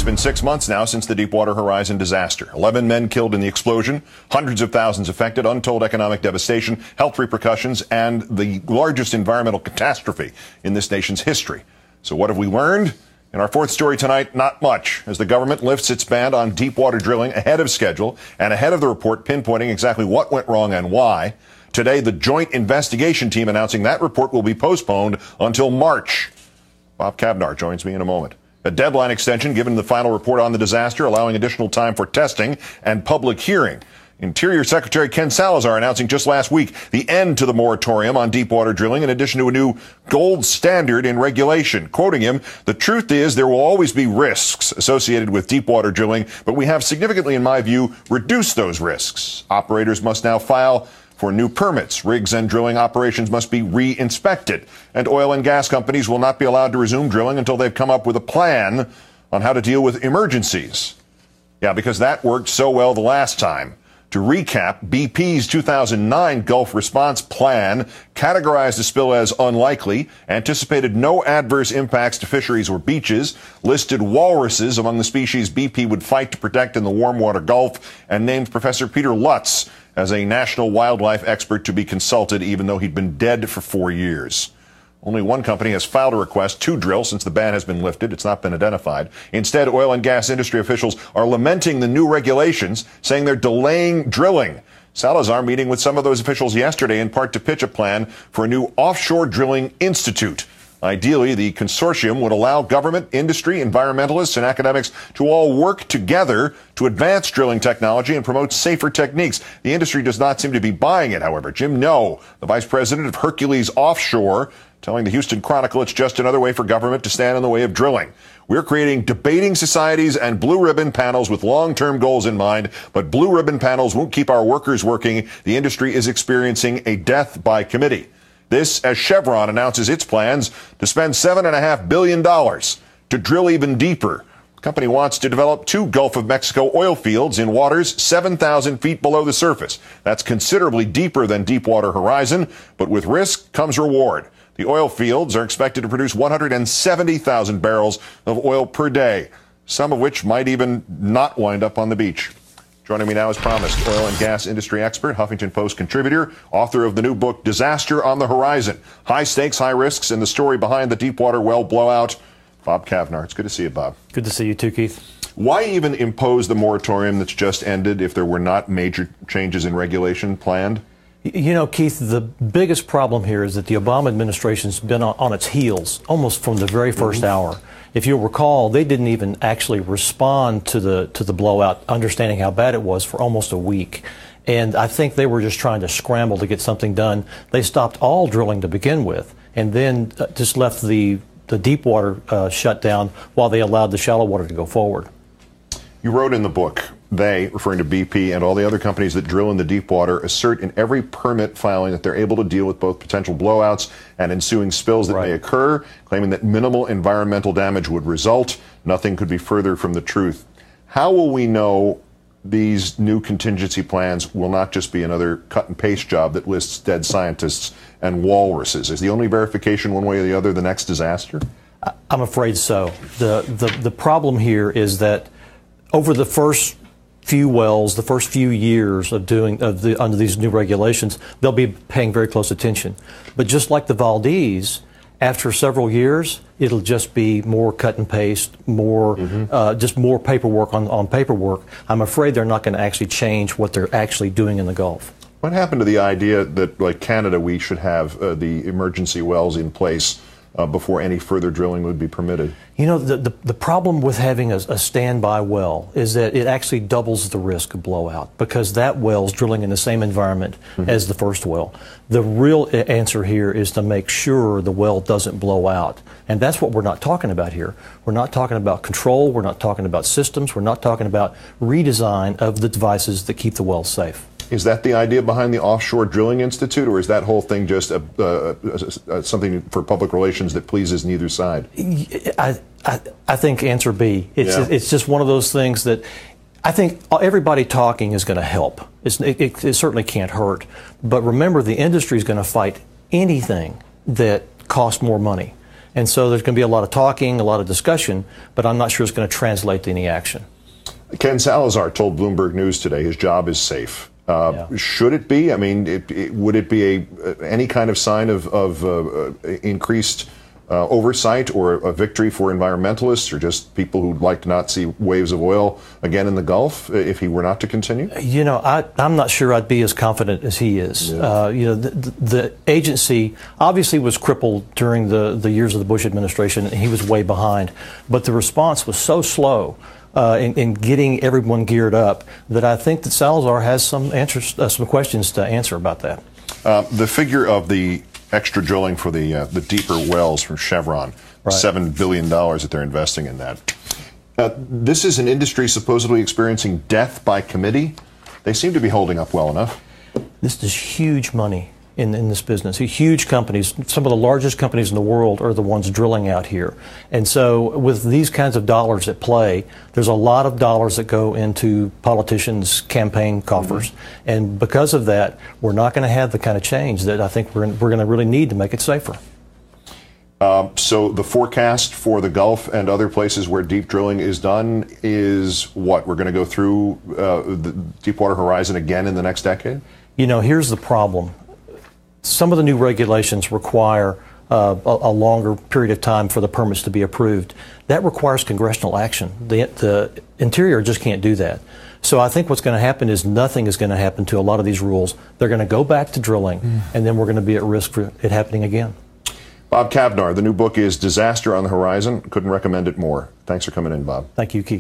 been 6 months now since the Deepwater Horizon disaster. 11 men killed in the explosion, hundreds of thousands affected, untold economic devastation, health repercussions, and the largest environmental catastrophe in this nation's history. So what have we learned? In our fourth story tonight, not much, as the government lifts its ban on deepwater drilling ahead of schedule and ahead of the report pinpointing exactly what went wrong and why. Today, the Joint Investigation Team announcing that report will be postponed until March. Bob Kavnar joins me in a moment. A deadline extension given the final report on the disaster, allowing additional time for testing and public hearing. Interior Secretary Ken Salazar announcing just last week the end to the moratorium on deepwater drilling in addition to a new gold standard in regulation. Quoting him, "The truth is there will always be risks associated with deepwater drilling, but we have significantly, in my view, reduced those risks. Operators must now file for new permits. Rigs and drilling operations must be re-inspected. And oil and gas companies will not be allowed to resume drilling until they've come up with a plan on how to deal with emergencies." Yeah, because that worked so well the last time. To recap, BP's 2009 Gulf Response Plan categorized the spill as unlikely, anticipated no adverse impacts to fisheries or beaches, listed walruses among the species BP would fight to protect in the warm water Gulf, and named Professor Peter Lutz as a national wildlife expert to be consulted, even though he'd been dead for 4 years. Only one company has filed a request to drill since the ban has been lifted. It's not been identified. Instead, oil and gas industry officials are lamenting the new regulations, saying they're delaying drilling. Salazar meeting with some of those officials yesterday in part to pitch a plan for a new offshore drilling institute. Ideally, the consortium would allow government, industry, environmentalists, and academics to all work together to advance drilling technology and promote safer techniques. The industry does not seem to be buying it, however. Jim No, the vice president of Hercules Offshore, telling the Houston Chronicle it's just another way for government to stand in the way of drilling. "We're creating debating societies and blue ribbon panels with long-term goals in mind, but blue ribbon panels won't keep our workers working. The industry is experiencing a death by committee." This as Chevron announces its plans to spend $7.5 billion to drill even deeper. The company wants to develop 2 Gulf of Mexico oil fields in waters 7,000 feet below the surface. That's considerably deeper than Deepwater Horizon, but with risk comes reward. The oil fields are expected to produce 170,000 barrels of oil per day, some of which might even not wind up on the beach. Joining me now as promised, oil and gas industry expert, Huffington Post contributor, author of the new book, Disaster on the Horizon, High Stakes, High Risks, and the Story Behind the Deepwater Well Blowout, Bob Kavnar. It's good to see you, Bob. Good to see you too, Keith. Why even impose the moratorium that's just ended if there were not major changes in regulation planned? You know, Keith, the biggest problem here is that the Obama administration's been on its heels almost from the very first hour. If you'll recall, they didn't even actually respond to the blowout, understanding how bad it was, for almost a week. And I think they were just trying to scramble to get something done. They stopped all drilling to begin with, and then just left the deep water shut down while they allowed the shallow water to go forward. You wrote in the book, they, referring to BP and all the other companies that drill in the deep water, assert in every permit filing that they're able to deal with both potential blowouts and ensuing spills that may occur, claiming that minimal environmental damage would result. Nothing could be further from the truth. How will we know these new contingency plans will not just be another cut and paste job that lists dead scientists and walruses? Is the only verification one way or the other the next disaster? I'm afraid so. The problem here is that over the first few wells, the first few years of under these new regulations, they'll be paying very close attention. But just like the Valdez, after several years, it'll just be more cut and paste, more just more paperwork on paperwork. I'm afraid they're not going to actually change what they're actually doing in the Gulf. What happened to the idea that, like Canada, we should have the emergency wells in place before any further drilling would be permitted? You know, the problem with having a standby well is that it actually doubles the risk of blowout, because that well's drilling in the same environment as the first well. The real answer here is to make sure the well doesn't blow out. And that's what we're not talking about here. We're not talking about control. We're not talking about systems. We're not talking about redesign of the devices that keep the well safe. Is that the idea behind the Offshore Drilling Institute, or is that whole thing just something for public relations that pleases neither side? I think answer B. It's just one of those things that I think everybody talking is going to help. It certainly can't hurt. But remember, the industry is going to fight anything that costs more money. And so there's going to be a lot of talking, a lot of discussion, but I'm not sure it's going to translate to any action. Ken Salazar told Bloomberg News today his job is safe. Should it be? I mean, would it be any kind of sign of increased oversight or a victory for environmentalists or just people who'd like to not see waves of oil again in the Gulf if he were not to continue? You know, I'm not sure I'd be as confident as he is. Yeah. You know, the agency obviously was crippled during the years of the Bush administration, and he was way behind. But the response was so slow in getting everyone geared up that I think that Salazar has some questions to answer about that. The figure of the extra drilling for the deeper wells from Chevron, right. $7 billion that they're investing in that. This is an industry supposedly experiencing death by committee. They seem to be holding up well enough. This is huge money in this business. Huge companies, some of the largest companies in the world are the ones drilling out here. And so with these kinds of dollars at play, there's a lot of dollars that go into politicians' campaign coffers. Mm-hmm. And because of that, we're not going to have the kind of change that I think we're going to really need to make it safer. So the forecast for the Gulf and other places where deep drilling is done is what? We're going to go through the Deepwater Horizon again in the next decade? You know, here's the problem. Some of the new regulations require a longer period of time for the permits to be approved. That requires congressional action. The Interior just can't do that. So I think what's going to happen is nothing is going to happen to a lot of these rules. They're going to go back to drilling, and then we're going to be at risk for it happening again. Bob Kavnar, the new book is Disaster on the Horizon. Couldn't recommend it more. Thanks for coming in, Bob. Thank you, Keith.